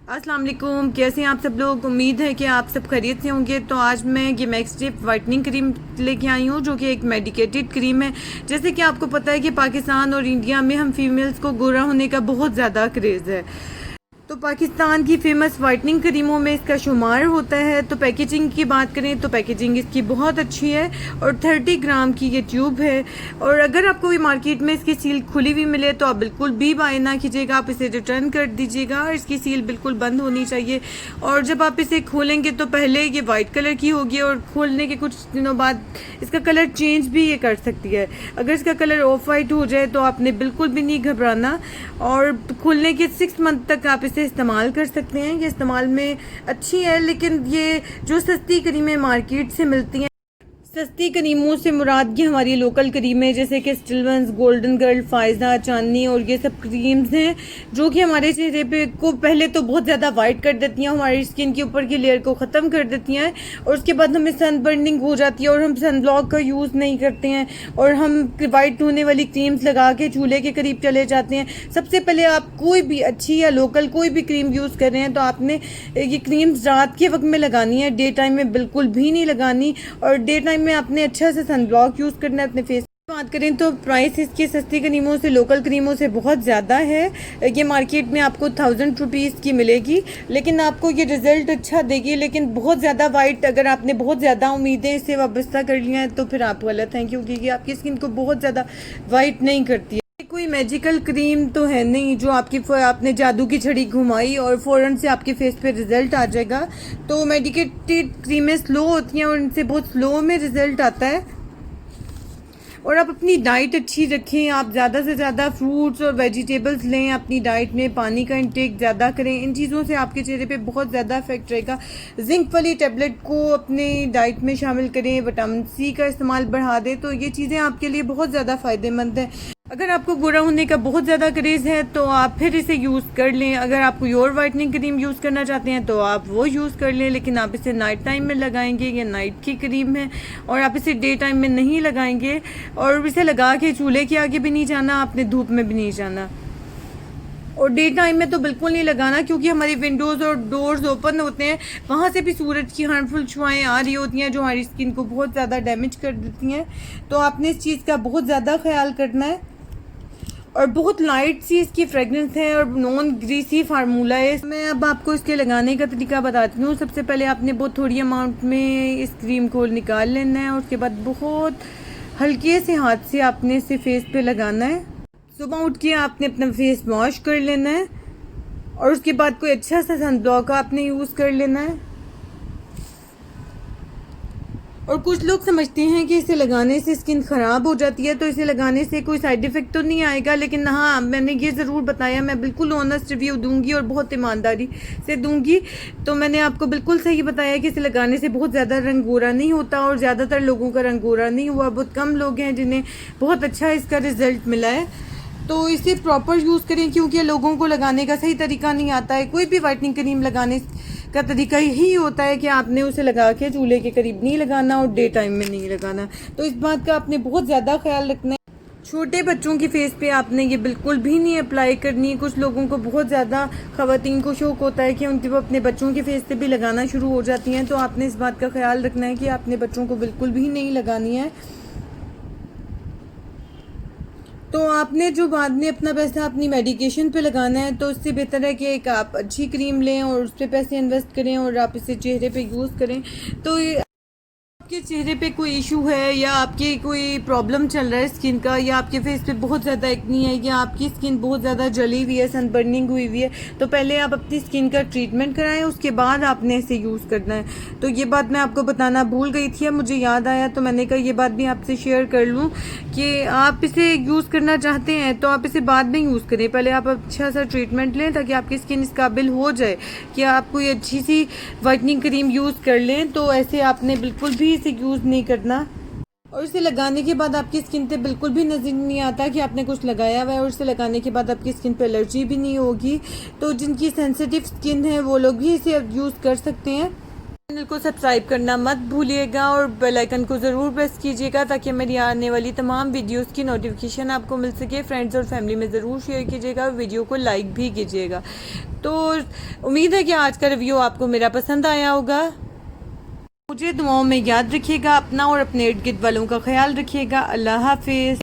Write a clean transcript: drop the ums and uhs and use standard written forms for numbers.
अस्सलाम वालेकुम। कैसे हैं आप सब लोग। उम्मीद है कि आप सब खैरियत से होंगे। तो आज मैं ये मैक्स डिप वाइटनिंग क्रीम लेके आई हूँ जो कि एक मेडिकेटेड क्रीम है। जैसे कि आपको पता है कि पाकिस्तान और इंडिया में हम फीमेल्स को गोरा होने का बहुत ज़्यादा क्रेज़ है। तो पाकिस्तान की फेमस वाइटनिंग क्रीमों में इसका शुमार होता है। तो पैकेजिंग की बात करें तो पैकेजिंग इसकी बहुत अच्छी है और 30 ग्राम की ये ट्यूब है। और अगर आपको भी मार्केट में इसकी सील खुली हुई मिले तो आप बिल्कुल भी बाय ना कीजिएगा, आप इसे रिटर्न कर दीजिएगा और इसकी सील बिल्कुल बंद होनी चाहिए। और जब आप इसे खोलेंगे तो पहले ये वाइट कलर की होगी और खोलने के कुछ दिनों बाद इसका कलर चेंज भी ये कर सकती है। अगर इसका कलर ऑफ वाइट हो जाए तो आपने बिल्कुल भी नहीं घबराना और खोलने के 6 मंथ तक आप इसे इस्तेमाल कर सकते हैं। ये इस्तेमाल में अच्छी है, लेकिन ये जो सस्ती क्रीमें मार्केट से मिलती हैं, सस्ती क्रीमों से मुराद ये हमारी लोकल क्रीमें जैसे कि स्टिलवंस, गोल्डन गर्ल, फायजा, चांदनी और ये सब क्रीम्स हैं जो कि हमारे चेहरे पे को पहले तो बहुत ज़्यादा वाइट कर देती हैं, हमारी स्किन के ऊपर की लेयर को ख़त्म कर देती हैं और उसके बाद हमें सन बर्निंग हो जाती है और हम सन ब्लॉक का यूज़ नहीं करते हैं और हम वाइट होने वाली क्रीम्स लगा के चूल्हे के करीब चले जाते हैं। सबसे पहले आप कोई भी अच्छी या लोकल कोई भी क्रीम यूज़ कर रहे हैं तो आपने ये क्रीम्स रात के वक्त में लगानी है, डे टाइम में बिल्कुल भी नहीं लगानी। और डे टाइम में आपने अच्छा से सन ब्लॉक यूज़ करना है अपने फेस। बात करें तो प्राइस इसकी सस्ती क्रीमों से, लोकल क्रीमों से बहुत ज़्यादा है। ये मार्केट में आपको 1000 रुपीज़ की मिलेगी, लेकिन आपको ये रिज़ल्ट अच्छा देगी। लेकिन बहुत ज़्यादा वाइट, अगर आपने बहुत ज़्यादा उम्मीदें इससे वाबस्ता कर लिया है तो फिर आप गलत हैं, क्योंकि ये आपकी स्किन को बहुत ज़्यादा वाइट नहीं करती है। कोई मैजिकल क्रीम तो है नहीं जो आपने जादू की छड़ी घुमाई और फ़ौरन से आपके फेस पे रिजल्ट आ जाएगा। तो मेडिकेटेड क्रीमें स्लो होती हैं और इनसे बहुत स्लो में रिजल्ट आता है। और आप अपनी डाइट अच्छी रखें, आप ज़्यादा से ज़्यादा फ्रूट्स और वेजिटेबल्स लें अपनी डाइट में, पानी का इंटेक ज़्यादा करें। इन चीज़ों से आपके चेहरे पे बहुत ज़्यादा इफेक्ट रहेगा। जिंक वाली टैबलेट को अपनी डाइट में शामिल करें, विटामिन सी का इस्तेमाल बढ़ा दें, तो ये चीज़ें आपके लिए बहुत ज़्यादा फ़ायदेमंद हैं। अगर आपको गोरा होने का बहुत ज़्यादा क्रेज़ है तो आप फिर इसे यूज़ कर लें। अगर आप कोई और वाइटनिंग क्रीम यूज़ करना चाहते हैं तो आप वो यूज़ कर लें, लेकिन आप इसे नाइट टाइम में लगाएंगे। ये नाइट की क्रीम है और आप इसे डे टाइम में नहीं लगाएंगे और इसे लगा के चूल्हे के आगे भी नहीं जाना, आपने धूप में भी नहीं जाना। और डे टाइम में तो बिल्कुल नहीं लगाना, क्योंकि हमारी विंडोज़ और डोर्स ओपन होते हैं, वहाँ से भी सूरज की हार्मफुल छुआएँ आ रही होती हैं जो हमारी स्किन को बहुत ज़्यादा डैमेज कर देती हैं। तो आपने इस चीज़ का बहुत ज़्यादा ख्याल करना है। और बहुत लाइट सी इसकी फ्रेगरेंस है और नॉन ग्रीसी फार्मूला है। मैं अब आपको इसके लगाने का तरीका बताती हूँ। सबसे पहले आपने बहुत थोड़ी अमाउंट में इस क्रीम को निकाल लेना है और उसके बाद बहुत हल्के से हाथ से आपने इसे फेस पे लगाना है। सुबह उठ के आपने अपना फेस वॉश कर लेना है और उसके बाद कोई अच्छा सा सन ब्लॉक आपने यूज़ कर लेना है। और कुछ लोग समझते हैं कि इसे लगाने से स्किन ख़राब हो जाती है, तो इसे लगाने से कोई साइड इफ़ेक्ट तो नहीं आएगा। लेकिन हाँ, मैंने ये ज़रूर बताया, मैं बिल्कुल ऑनेस्ट रिव्यू दूंगी और बहुत ईमानदारी से दूंगी। तो मैंने आपको बिल्कुल सही बताया कि इसे लगाने से बहुत ज़्यादा रंग गोरा नहीं होता और ज़्यादातर लोगों का रंग गोरा नहीं हुआ। बहुत कम लोग हैं जिन्हें बहुत अच्छा इसका रिज़ल्ट मिला है। तो इसे प्रॉपर यूज़ करें, क्योंकि लोगों को लगाने का सही तरीका नहीं आता है। कोई भी वाइटनिंग क्रीम लगाने का तरीका यही होता है कि आपने उसे लगा के चूल्हे के करीब नहीं लगाना और डे टाइम में नहीं लगाना। तो इस बात का आपने बहुत ज़्यादा ख्याल रखना है। छोटे बच्चों की फेस पे आपने ये बिल्कुल भी नहीं अप्लाई करनी है। कुछ लोगों को बहुत ज़्यादा, ख़वातीन को शौक होता है कि उनके वो अपने बच्चों के फेस पे भी लगाना शुरू हो जाती हैं। तो आपने इस बात का ख्याल रखना है कि आपने बच्चों को बिल्कुल भी नहीं लगानी है। तो आपने जो बाद में अपना पैसा अपनी मेडिकेशन पे लगाना है, तो इससे बेहतर है कि एक आप अच्छी क्रीम लें और उस पर पैसे इन्वेस्ट करें और आप इसे चेहरे पे यूज़ करें। तो आपके चेहरे पे कोई इशू है या आपके कोई प्रॉब्लम चल रहा है स्किन का, या आपके फेस पे बहुत ज़्यादा एक्नी है या आपकी स्किन बहुत ज़्यादा जली हुई है, सनबर्निंग हुई हुई है, तो पहले आप अपनी स्किन का ट्रीटमेंट कराएं, उसके बाद आपने इसे यूज़ करना है। तो ये बात मैं आपको बताना भूल गई थी, अब मुझे याद आया तो मैंने कहा ये बात भी आपसे शेयर कर लूँ कि आप इसे यूज़ करना चाहते हैं तो आप इसे बाद में यूज़ करें। पहले आप अच्छा सा ट्रीटमेंट लें ताकि आपकी स्किन इस काबिल हो जाए कि आप कोई अच्छी सी वाइटनिंग क्रीम यूज़ कर लें। तो ऐसे आपने बिल्कुल भी इसे यूज़ नहीं करना। और इसे लगाने के बाद आपकी स्किन पे बिल्कुल भी नज़र नहीं आता कि आपने कुछ लगाया हुआ है, और इसे लगाने के बाद आपकी स्किन पे एलर्जी भी नहीं होगी। तो जिनकी सेंसिटिव स्किन है वो लोग भी इसे यूज़ कर सकते हैं। चैनल को सब्सक्राइब करना मत भूलिएगा और बेल आइकन को ज़रूर प्रेस कीजिएगा ताकि मेरी आने वाली तमाम वीडियोस की नोटिफिकेशन आपको मिल सके। फ्रेंड्स और फैमिली में ज़रूर शेयर कीजिएगा, वीडियो को लाइक भी कीजिएगा। तो उम्मीद है कि आज का रिव्यू आपको मेरा पसंद आया होगा। मुझे दुआओं में याद रखिएगा, अपना और अपने इर्द गिर्द वालों का ख्याल रखिएगा। अल्लाह हाफिज़।